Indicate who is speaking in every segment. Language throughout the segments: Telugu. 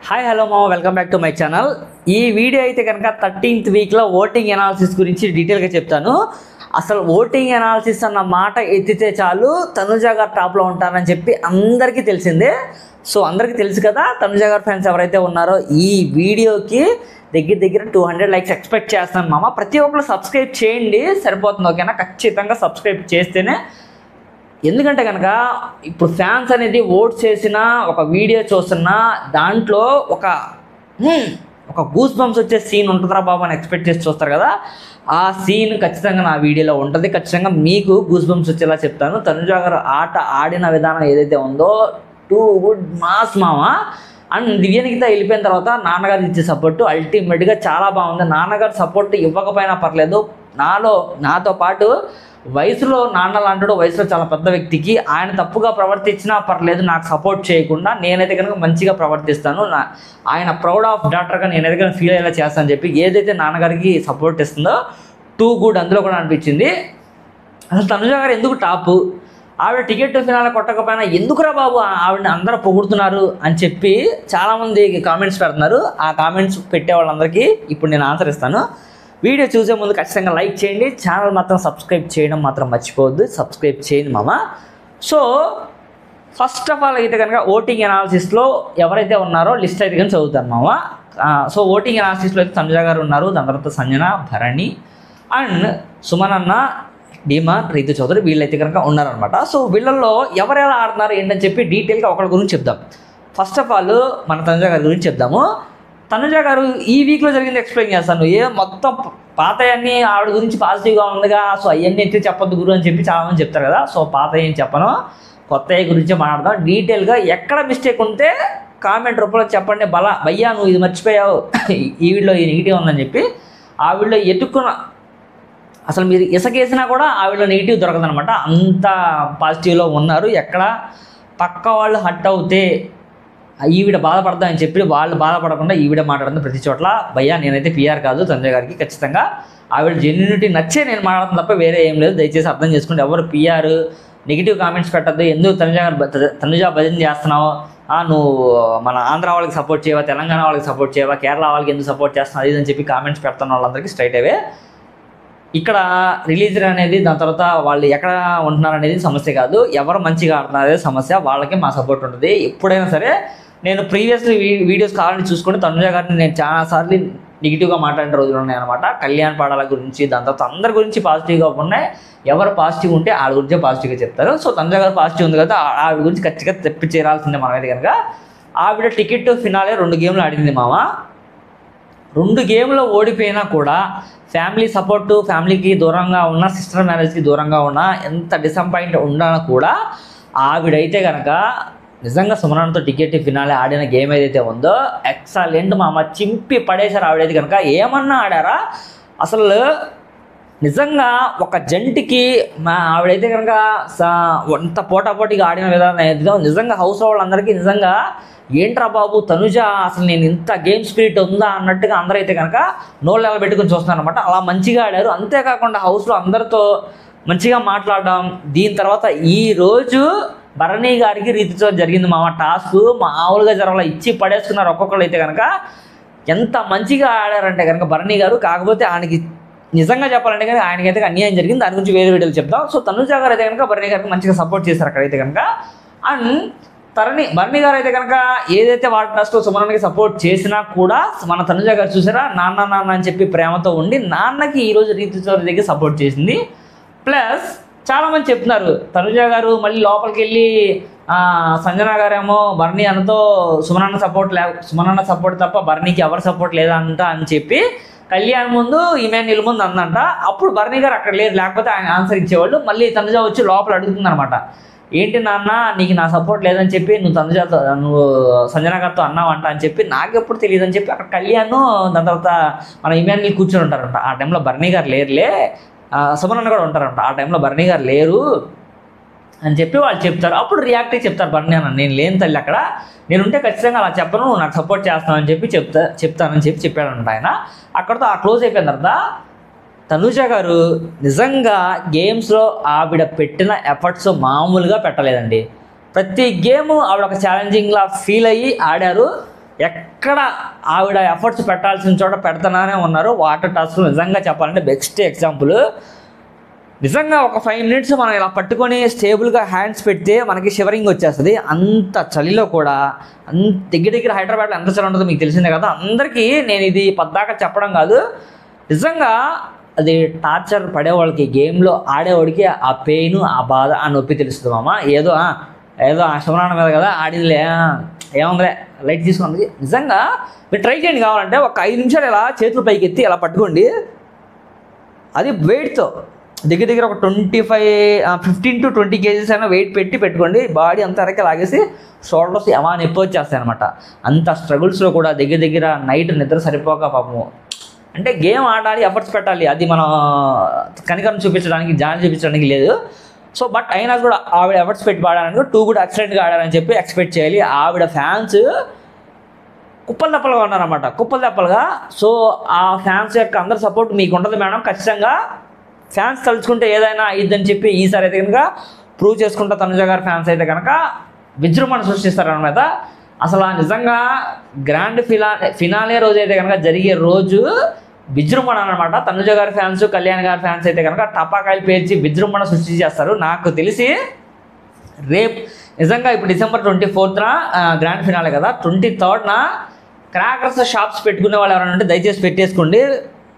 Speaker 1: హాయ్ హలో మామ, welcome back to my channel. ఈ వీడియో అయితే కనుక 13th వీక్లో ఓటింగ్ అనాలిసిస్ గురించి డీటెయిల్గా చెప్తాను. అసలు ఓటింగ్ అనాలిసిస్ అన్న మాట ఎత్తితే చాలు తనుజ గారు టాప్లో ఉంటారని చెప్పి అందరికీ తెలిసిందే. సో అందరికీ తెలుసు కదా, తనుజ గారు ఫ్యాన్స్ ఎవరైతే ఉన్నారో ఈ వీడియోకి దగ్గర 200 లైక్స్ ఎక్స్పెక్ట్ చేస్తాను మామ. ప్రతి ఒక్కరు సబ్స్క్రైబ్ చేయండి, సరిపోతుంది ఓకేనా. ఖచ్చితంగా సబ్స్క్రైబ్ చేస్తేనే, ఎందుకంటే కనుక ఇప్పుడు ఫ్యాన్స్ అనేది ఓట్ చేసిన ఒక వీడియో చూస్తున్నా దాంట్లో ఒక గూస్ బంప్స్ వచ్చే సీన్ ఉంటుందిరా బాబు అని ఎక్స్పెక్ట్ చేసి చూస్తారు కదా, ఆ సీన్ ఖచ్చితంగా నా వీడియోలో ఉంటుంది. ఖచ్చితంగా మీకు గూస్ బంప్స్ వచ్చేలా చెప్తాను. తనుజ గారు ఆట ఆడిన విధానం ఏదైతే ఉందో టూ గుడ్ మాస్ మామ. అండ్ దివ్యనికిత వెళ్ళిపోయిన తర్వాత నాన్నగారు ఇచ్చే సపోర్టు అల్టిమేట్గా చాలా బాగుంది. నాన్నగారు సపోర్ట్ ఇవ్వకపోయినా పర్లేదు, నాతో పాటు వయసులో నాన్న లాంటి వయసులో చాలా పెద్ద వ్యక్తికి ఆయన తప్పుగా ప్రవర్తించినా పర్లేదు, నాకు సపోర్ట్ చేయకుండా నేనైతే కనుక మంచిగా ప్రవర్తిస్తాను, ఆయన ప్రౌడ్ ఆఫ్ డాటర్గా నేనైతే కనుక ఫీల్ అయ్యేలా చేస్తానని చెప్పి ఏదైతే నాన్నగారికి సపోర్ట్ ఇస్తుందో టూ గుడ్ అందులో కూడా అనిపించింది. అసలు తనుజ గారు ఎందుకు టాపు, ఆవిడ టికెట్ ఫినాల కొట్టకపోయినా ఎందుకురా బాబు ఆవిడని అందరూ పొగుడుతున్నారు అని చెప్పి చాలామంది కామెంట్స్ పెడుతున్నారు. ఆ కామెంట్స్ పెట్టే వాళ్ళందరికీ ఇప్పుడు నేను ఆన్సర్ ఇస్తాను. వీడియో చూసే ముందు ఖచ్చితంగా లైక్ చేయండి, ఛానల్ మాత్రం సబ్స్క్రైబ్ చేయడం మాత్రం మర్చిపోవద్దు, సబ్స్క్రైబ్ చేయండి మామ. సో ఫస్ట్ ఆఫ్ ఆల్ అయితే కనుక ఓటింగ్ అనాలిసిస్లో ఎవరైతే ఉన్నారో లిస్ట్ అయితే కానీ చదువుతాను మామ. సో ఓటింగ్ అనాలిసిస్లో అయితే తనుజ గారు ఉన్నారు, దాని తర్వాత సంజన, భరణి అండ్ సుమన్ అన్న, డీమాన్, రీతు చౌదరి వీళ్ళైతే కనుక ఉన్నారనమాట. సో వీళ్ళల్లో ఎవరు ఎలా ఆడుతున్నారు ఏంటని చెప్పి డీటెయిల్గా ఒకరి గురించి చెప్దాం. ఫస్ట్ ఆఫ్ ఆల్ మన తనుజ గారి గురించి చెప్దాము. తనుజ గారు ఈ వీక్లో జరిగింది ఎక్స్ప్లెయిన్ చేస్తాను. మొత్తం పాతయన్నీ ఆవిడ గురించి పాజిటివ్గా ఉందిగా, సో అవన్నీ అయితే చెప్పొద్దు గురు అని చెప్పి చాలామంది చెప్తారు కదా. సో పాత ఏం చెప్పను, కొత్త గురించి మాట్లాడదాం డీటెయిల్గా. ఎక్కడ మిస్టేక్ ఉంటే కామెంట్ రూపంలో చెప్పండి. భయ్యా నువ్వు ఇది మర్చిపోయావు, ఈ వీడియోలో ఈ నెగిటివ్ ఉందని చెప్పి ఆ వీడియో ఎత్తుక్కున్న అసలు మీరు ఇసకేసినా కూడా ఆ వీడియో నెగిటివ్ దొరకదనమాట, అంత పాజిటివ్లో ఉన్నారు. ఎక్కడ పక్క వాళ్ళు హట్ అవుతే ఈవిడ బాధపడతామని చెప్పి వాళ్ళు బాధపడకుండా ఈవిడ మాట్లాడుతుంది ప్రతి చోట్ల. భయ్యా నేనైతే పిఆర్ కాదు తనుజ గారికి, ఖచ్చితంగా ఆవిడ జెన్యూనిటీ నచ్చే నేను మాట్లాడుతున్నా తప్ప వేరే ఏం లేదు. దయచేసి అర్థం చేసుకుంటే ఎవరు పిఆర్ నెగిటివ్ కామెంట్స్ పెట్టద్దు. ఎందుకు తనుజ భజన చేస్తున్నావు, నువ్వు మన ఆంధ్ర వాళ్ళకి సపోర్ట్ చేయవా, తెలంగాణ వాళ్ళకి సపోర్ట్ చేయవా, కేరళ వాళ్ళకి ఎందుకు సపోర్ట్ చేస్తున్నావు అది అని చెప్పి కామెంట్స్ పెడుతున్న వాళ్ళందరికీ స్ట్రైట్ అవే ఇక్కడ రిలీజ్ అనేది, దాని తర్వాత వాళ్ళు ఎక్కడ ఉంటున్నారు అనేది సమస్య కాదు, ఎవరు మంచిగా ఆడుతున్నారు అనేది సమస్య. వాళ్ళకి మా సపోర్ట్ ఉంటుంది ఎప్పుడైనా సరే. నేను ప్రీవియస్లీ వీడియోస్ కావాలని చూసుకుంటే తనుజ గారిని నేను చాలాసార్లు నెగిటివ్గా మాట్లాడిన రోజులు ఉన్నాయి అనమాట. కళ్యాణ్ పాడాల గురించి, దాని తర్వాత అందరి గురించి పాజిటివ్గా ఉన్నాయి. ఎవరు పాజిటివ్ ఉంటే వాళ్ళ గురించే పాజిటివ్గా చెప్తారు. సో తనుజ గారు పాజిటివ్ ఉంది కదా, ఆవిడ గురించి ఖచ్చితంగా తెప్పి చేరాల్సిందే మనమైతే కనుక. ఆవిడ టికెట్ ఫినాలే 2 గేమ్లు ఆడింది మామ. 2 గేమ్లో ఓడిపోయినా కూడా ఫ్యామిలీ సపోర్టు, ఫ్యామిలీకి దూరంగా ఉన్న, సిస్టర్ మ్యారేజ్కి దూరంగా ఉన్న, ఎంత డిసప్పాయింట్ ఉన్నా కూడా ఆవిడైతే కనుక నిజంగా సుమనతో టికెట్ ఫినాలే ఆడిన గేమ్ ఏదైతే ఉందో ఎక్సలెంట్ మామ, చింపి పడేశారు. ఆవిడైతే కనుక ఏమన్నా ఆడారా అసలు నిజంగా ఒక జంటికి ఆవిడైతే కనుక అంత పోటాపోటీగా ఆడిన విధానం ఏదో నిజంగా హౌస్ వాళ్ళందరికీ నిజంగా ఏంట్రా బాబు తనుజ అసలు నేను ఇంత గేమ్ స్పిరిట్ ఉందా అన్నట్టుగా అందరైతే కనుక నోళ్ళు ఎలా పెట్టుకుని చూస్తున్నారు అనమాట. అలా మంచిగా ఆడారు. అంతేకాకుండా హౌస్లో అందరితో మంచిగా మాట్లాడడం. దీని తర్వాత ఈరోజు భరణి గారికి రీతితో జరిగింది మామ టాస్క్, మామూలుగా జరగలా, ఇచ్చి పడేసుకున్నారు ఒక్కొక్కరు అయితే కనుక. ఎంత మంచిగా ఆడారంటే కనుక భరణి గారు. కాకపోతే ఆయనకి నిజంగా చెప్పాలంటే కనుక ఆయనకైతే అన్యాయం జరిగింది, దాని గురించి వేరే వీడియోలు చెప్తాం. సో తనుజ గారు అయితే కనుక భరణి గారికి మంచిగా సపోర్ట్ చేశారు అక్కడైతే కనుక. అండ్ భరణి గారు అయితే కనుక ఏదైతే వాటి టాస్క్లో సుమనకి సపోర్ట్ చేసినా కూడా మన తనుజ గారు చూసారా నాన్న అని చెప్పి ప్రేమతో ఉండి నాన్నకి ఈరోజు రీతి చౌదరి దగ్గర సపోర్ట్ చేసింది. ప్లస్ చాలామంది చెప్తున్నారు తనుజ గారు మళ్ళీ లోపలికి వెళ్ళి సంజన గారేమో భరణి అన్నతో సుమనన్న సపోర్ట్ తప్ప భరణికి ఎవరు సపోర్ట్ లేదంట అని చెప్పి కళ్యాణ్ ముందు ఇమాన్యుల్ ముందు అందంట. అప్పుడు భరణి గారు అక్కడ లేరు, లేకపోతే ఆయన ఆన్సర్ ఇచ్చేవాళ్ళు. మళ్ళీ తనుజ వచ్చి లోపల అడుగుతుంది అనమాట, ఏంటి నాన్న నీకు నా సపోర్ట్ లేదని చెప్పి నువ్వు సంజన గారితో అన్నావంట అని చెప్పి నాకెప్పుడు తెలియదు అని చెప్పి అక్కడ కళ్యాణ్, దాని తర్వాత మన ఇమాన్యుల్ కూర్చొని ఉంటారంట. ఆ టైంలో భరణి గారు లేరులే, సుమనన్న కూడా ఉంటారంట. ఆ టైంలో భరణి గారు లేరు అని చెప్పి వాళ్ళు చెప్తారు. అప్పుడు రియాక్ట్ అయ్యి చెప్తారు భరణి అన్న, నేను లేని తల్లి అక్కడ, నేనుంటే ఖచ్చితంగా అలా చెప్పను, నాకు సపోర్ట్ చేస్తానని చెప్పి చెప్తానని చెప్పి చెప్పాడంట ఆయన. అక్కడితో ఆ క్లోజ్ అయిపోయిన తర్వాత తనుజ గారు నిజంగా గేమ్స్లో ఆవిడ పెట్టిన ఎఫర్ట్స్ మామూలుగా పెట్టలేదండి. ప్రతి గేమ్ ఆవిడ ఒక ఛాలెంజింగ్లా ఫీల్ అయ్యి ఆడారు. ఎక్కడ ఆవిడ ఎఫర్ట్స్ పెట్టాల్సిన చోట పెడతానే ఉన్నారు. వాటర్ టాస్క్ నిజంగా చెప్పాలంటే బెస్ట్ ఎగ్జాంపుల్. నిజంగా ఒక 5 minutes మనం ఇలా పట్టుకొని స్టేబుల్గా హ్యాండ్స్ పెడితే మనకి షివరింగ్ వచ్చేస్తుంది. అంత చలిలో కూడా దగ్గర హైదరాబాద్లో ఎంత చలి ఉంటుందో మీకు తెలిసిందే కదా. అందరికీ నేను ఇది పద్దాక చెప్పడం కాదు, నిజంగా అది టార్చర్ పడేవాళ్ళకి, గేమ్లో ఆడేవాడికి ఆ పెయిన్, ఆ బాధ, ఆ నొప్పి తెలుస్తుంది మామ. ఏదో ఆ శివనాన్న మీద కదా ఆడిందిలే, ఏముందిలే లైట్ తీసుకోండి. నిజంగా మీరు ట్రై చేయండి. కావాలంటే ఒక 5 నిమిషాలు ఇలా చేతులు పైకి ఎత్తి ఇలా పట్టుకోండి. అది వెయిట్తో దగ్గర ఒక 15 to 20 kgs అయినా వెయిట్ పెట్టుకోండి. బాడీ అంతా అరకే లాగేసి షోల్డర్స్ నొప్పి వచ్చేస్తాయి అనమాట. అంత స్ట్రగుల్స్లో కూడా దగ్గర నైట్ నిద్ర సరిపోక పాపము. అంటే గేమ్ ఆడాలి, ఎఫర్ట్స్ పెట్టాలి, అది మనం కనికరం చూపించడానికి, జాలి చూపించడానికి లేదు. సో బట్ అయినా కూడా ఆవిడ ఎఫర్ట్స్ పెట్టి ఆడాలని, టూ కూడా ఎక్సలెంట్గా ఆడాలని చెప్పి ఎక్స్పెక్ట్ చేయాలి. ఆవిడ ఫ్యాన్స్ కుప్పలు తెప్పలుగా ఉన్నారన్నమాట, కుప్పలు తెప్పలుగా. సో ఆ ఫ్యాన్స్ యొక్క అందరి సపోర్ట్ మీకు ఉంటుంది మేడం. ఖచ్చితంగా ఫ్యాన్స్ తలుచుకుంటే ఏదైనా అయ్యిద్దని చెప్పి ఈసారి అయితే కనుక ప్రూవ్ చేసుకుంటా తనుజ గారి ఫ్యాన్స్ అయితే కనుక విజృంభణ సృష్టిస్తారనమాట. అసలు నిజంగా గ్రాండ్ ఫినాలే రోజు అయితే కనుక జరిగే రోజు విజృంభణ అనమాట. తనుజ గారి ఫ్యాన్స్, కళ్యాణ్ గారి ఫ్యాన్స్ అయితే కనుక టపాకాయలు పేర్చి విజృంభణ సృష్టి చేస్తారు. నాకు తెలిసి రేపు నిజంగా ఇప్పుడు December 24th గ్రాండ్ ఫినాలే కదా, 23rd క్రాకర్స్ షాప్స్ పెట్టుకునే వాళ్ళు ఎవరైనా ఉంటే దయచేసి పెట్టేసుకోండి.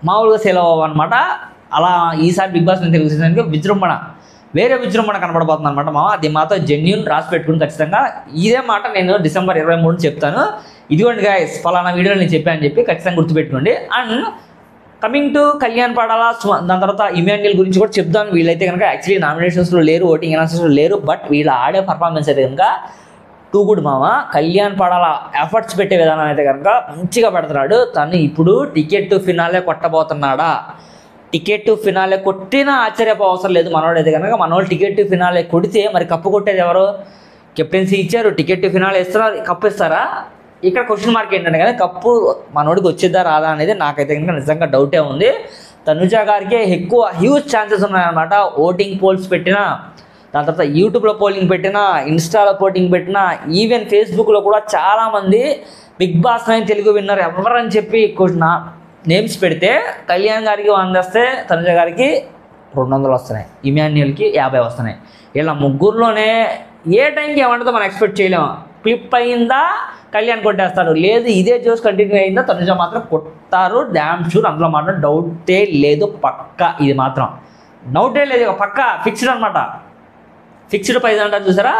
Speaker 1: మామూలుగా సేల్ అవ్వనమాట. అలా ఈసారి బిగ్ బాస్ తెలుగు సీజన్కి వేరే విజృంభణ కనబడబోతుంది అనమాట. అది మాతో జెన్యూన్ రాసి పెట్టుకుని ఖచ్చితంగా ఇదే మాట నేను December 23 చెప్తాను. ఇదిగోండి గాయస్, ఫలానా వీడియోలో నేను చెప్పాను చెప్పి ఖచ్చితంగా గుర్తుపెట్టుకోండి. అండ్ కమింగ్ టు కళ్యాణ్ పడాలా, దాని తర్వాత ఇమాన్యుయల్ గురించి కూడా చెప్తాను. వీళ్ళైతే కనుక యాక్చువల్లీ నామినేషన్స్లో లేరు, ఓటింగ్ అనాలిసిస్లో లేరు. బట్ వీళ్ళు ఆడే పర్ఫార్మెన్స్ అయితే కనుక టూ గుడ్ మామ. కళ్యాణ్ పడాలా ఎఫర్ట్స్ పెట్టే విధానం అయితే కనుక మంచిగా పెడుతున్నాడు. తను ఇప్పుడు టికెట్ టు ఫినాలే కొట్టబోతున్నాడా? టికెట్ టు ఫినాలే కొట్టినా ఆశ్చర్యపో అవసరం లేదు. మనోడైతే కనుక మనోళ్ళు టికెట్ టు ఫినాలే కొడితే మరి కప్పు కొట్టేది ఎవరు? కెప్టెన్సీ ఇచ్చారు, టికెట్ టు ఫినాలే ఇస్తున్నారు, కప్పు ఇస్తారా? ఇక్కడ క్వశ్చన్ మార్క్ ఏంటంటే కానీ కప్పు మనోడికి వచ్చిద్దా రాదా అనేది నాకైతే కనుక నిజంగా డౌటే ఉంది. తనుజ గారికి ఎక్కువ హ్యూజ్ ఛాన్సెస్ ఉన్నాయన్నమాట. ఓటింగ్ పోల్స్ పెట్టినా, దాని తర్వాత యూట్యూబ్లో పోలింగ్ పెట్టినా, ఇన్స్టాలో పోలింగ్ పెట్టినా, ఈవెన్ ఫేస్బుక్లో కూడా చాలామంది బిగ్ బాస్ 9 తెలుగు విన్నర్ ఎవరని చెప్పి నేమ్స్ పెడితే కళ్యాణ్ గారికి 100 వస్తే తనుజ గారికి 200 వస్తున్నాయి, ఇమాన్యుయల్కి 50 వస్తున్నాయి. ఇలా ముగ్గురులోనే ఏ టైంకి ఏమంటుందో మనం ఎక్స్పెక్ట్ చేయలేము. క్లిప్ అయిందా కళ్యాణ్ కొట్టేస్తాడు, లేదు ఇదే జోస్ కంటిన్యూ అయిందా తనుజ మాత్రం కొట్టారు. డ్యామ్ షూర్, అందులో మాత్రం డౌటే లేదు. పక్కా, ఇది మాత్రం డౌటే లేదు, పక్కా ఫిక్స్డ్ అనమాట. ఫిక్స్డ్ ప్రైజ్ అంటారు చూసారా,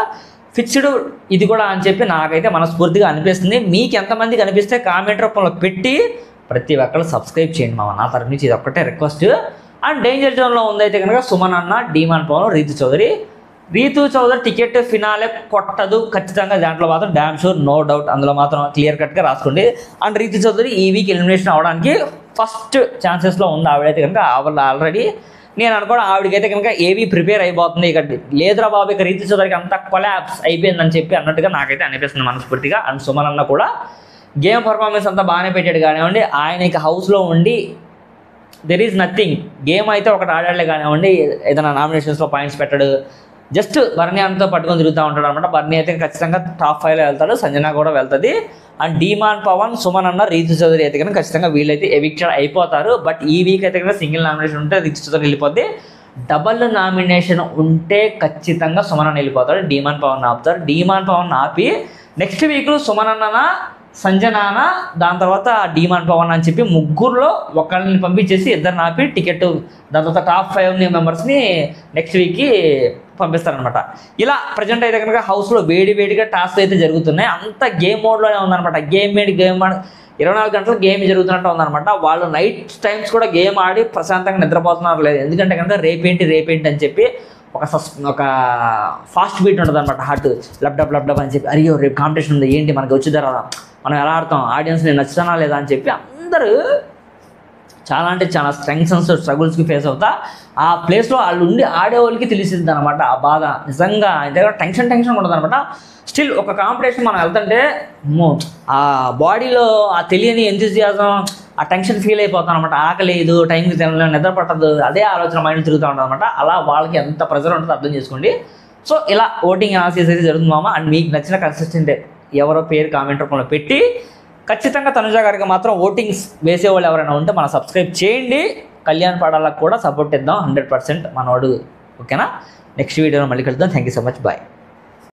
Speaker 1: ఫిక్స్డ్ ఇది కూడా అని చెప్పి నాకైతే మనస్ఫూర్తిగా అనిపిస్తుంది. మీకు ఎంతమందికి అనిపిస్తే కామెంట్ రూపంలో పెట్టి ప్రతి ఒక్కరు సబ్స్క్రైబ్ చేయండి మామ. నా తరఫు నుంచి ఇది ఒక్కటే రిక్వెస్ట్. అండ్ డేంజర్ జోన్లో ఉందైతే కనుక సుమన్ అన్న, demon Pavan, Rithu Chowdary ticket finale కొట్టదు ఖచ్చితంగా. దాంట్లో మాత్రం డ్యామ్ షూర్, నో డౌట్, అందులో మాత్రం క్లియర్ కట్గా రాసుకోండి. అండ్ రీతు చౌదరి ఈ వీక్ ఎలిమినేషన్ అవ్వడానికి ఫస్ట్ ఛాన్సెస్లో ఉంది. ఆవిడైతే కనుక ఆల్రెడీ నేను అనుకోవడం ఆవిడకైతే కనుక ఏవి ప్రిపేర్ అయిపోతుంది. ఇక లేదురా బాబు ఇక రీతు చౌదరికి అంతా కొలాప్స్ అయిపోయిందని చెప్పి అన్నట్టుగా నాకైతే అనిపిస్తుంది మనస్ఫూర్తిగా. అండ్ సుమన్ అన్న కూడా గేమ్ పర్ఫార్మెన్స్ అంతా బాగానే పెట్టాడు కానివ్వండి, ఆయన ఇక హౌస్లో ఉండి దెర్ ఈజ్ నథింగ్. గేమ్ అయితే ఒకటి ఆడాడులే కానివ్వండి, ఏదైనా నామినేషన్స్లో పాయింట్స్ పెట్టాడు. జస్ట్ బర్నీ అంతా పట్టుకొని తిరుగుతూ ఉంటాడు అనమాట. బర్నీ అయితే ఖచ్చితంగా టాప్ 5లో వెళ్తాడు, సంజన కూడా వెళ్తుంది. అండ్ డీమాన్ పవన్, సుమన్ అన్న, రీతు చౌదరి అయితే కనుక ఖచ్చితంగా వీళ్ళైతే ఎవిక్టెడ్ అయిపోతారు. బట్ ఈ వీక్ అయితే కనుక సింగిల్ నామినేషన్ ఉంటే రీతు చౌదరి వెళ్ళిపోద్ది. డబల్ నామినేషన్ ఉంటే ఖచ్చితంగా సుమన్ అన్న వెళ్ళిపోతాడు, డీమాన్ పవన్ ఆపుతారు. డీమాన్ పవన్ ఆపి నెక్స్ట్ వీక్ సుమన్ అన్న, సంజనాన, దాని తర్వాత డీమాన్ పవన్ అని చెప్పి ముగ్గురులో ఒకళ్ళని పంపించేసి ఇద్దరిని ఆపి టికెట్, దాని తర్వాత టాప్ 5 మెంబర్స్ని నెక్స్ట్ వీక్కి పంపిస్తారనమాట. ఇలా ప్రజెంట్ అయితే కనుక హౌస్లో వేడిగా టాస్క్ అయితే జరుగుతున్నాయి. అంత గేమ్ మోడ్లోనే ఉందన్నమాట. గేమ్ 24 గంటలు గేమ్ జరుగుతున్నట్టు ఉందన్నమాట. వాళ్ళు నైట్ టైమ్స్ కూడా గేమ్ ఆడి ప్రశాంతంగా నిద్రపోతున్నారు లేదు. ఎందుకంటే కనుక రేపేంటి అని చెప్పి ఒక ఫాస్ట్ బీట్ ఉంటుంది అనమాట. హార్ట్ లబ్డబ్ అని చెప్పి, అయ్యో రేపు కాంపిటీషన్ ఉంది, ఏంటి మనకి వచ్చిందా రాదా, మనం ఎలా ఆడతాం, ఆడియన్స్ నేను నచ్చుతానా లేదా అని చెప్పి అందరూ చాలా అంటే చాలా స్ట్రగుల్స్కి ఫేస్ అవుతా. ఆ ప్లేస్లో వాళ్ళు ఉండి ఆడే వాళ్ళకి తెలిసింది అనమాట ఆ బాధ. నిజంగా అయితే టెన్షన్ ఉంటుంది అనమాట. స్టిల్ ఒక కాంపిటీషన్ మనం వెళ్తుంటే ఆ బాడీలో ఆ తెలియని ఎంతూజియాజం, ఆ టెన్షన్ ఫీల్ అయిపోతాం అనమాట. ఆకలేదు, టైంకి తినలేదు, నిద్ర పట్టదు, అదే ఆలోచన మైండ్ తిరుగుతూ ఉంటుంది అనమాట. అలా వాళ్ళకి ఎంత ప్రెజర్ ఉంటుందో అర్థం చేసుకోండి. సో ఇలా ఓటింగ్ అనాలిసిస్ అయితే జరుగుతుంది మామ. అండ్ మీకు నచ్చిన కన్సిస్టెంట్ ఎవరో పేరు కామెంట్ రూపంలో పెట్టి ఖచ్చితంగా తనుజ గారికి మాత్రం ఓటింగ్స్ వేసేవాళ్ళు ఎవరైనా ఉంటే మనం సబ్స్క్రైబ్ చేయండి. కళ్యాణ్ పడాలకు కూడా సపోర్ట్ ఇద్దాం 100% మనోడు. ఓకేనా? నెక్స్ట్ వీడియోలో మళ్ళీ కలుద్దాం. Thank you so much. Bye.